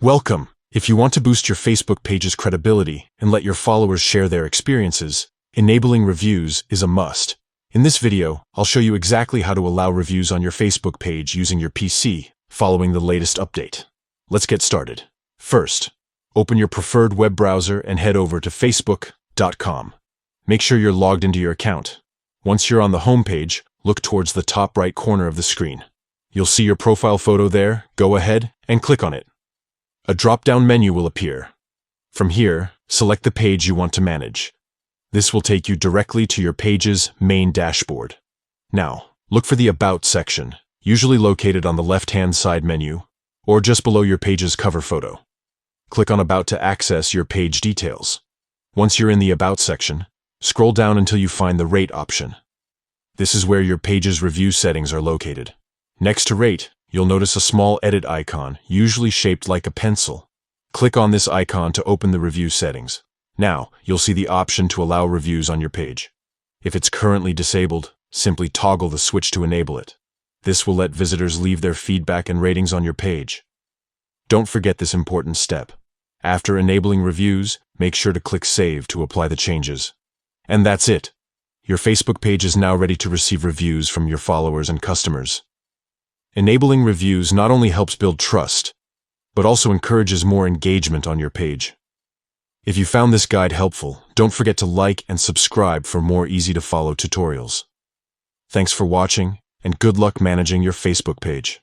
Welcome! If you want to boost your Facebook page's credibility and let your followers share their experiences, enabling reviews is a must. In this video, I'll show you exactly how to allow reviews on your Facebook page using your PC, following the latest update. Let's get started. First, open your preferred web browser and head over to facebook.com. Make sure you're logged into your account. Once you're on the home page, look towards the top right corner of the screen. You'll see your profile photo there. Go ahead and click on it. A drop-down menu will appear. From here, select the page you want to manage. This will take you directly to your page's main dashboard. Now, look for the About section, usually located on the left-hand side menu, or just below your page's cover photo. Click on About to access your page details. Once you're in the About section, scroll down until you find the Rate option. This is where your page's review settings are located. Next to Rate, you'll notice a small edit icon, usually shaped like a pencil. Click on this icon to open the review settings. Now, you'll see the option to allow reviews on your page. If it's currently disabled, simply toggle the switch to enable it. This will let visitors leave their feedback and ratings on your page. Don't forget this important step. After enabling reviews, make sure to click Save to apply the changes. And that's it. Your Facebook page is now ready to receive reviews from your followers and customers. Enabling reviews not only helps build trust, but also encourages more engagement on your page. If you found this guide helpful, don't forget to like and subscribe for more easy-to-follow tutorials. Thanks for watching, and good luck managing your Facebook page.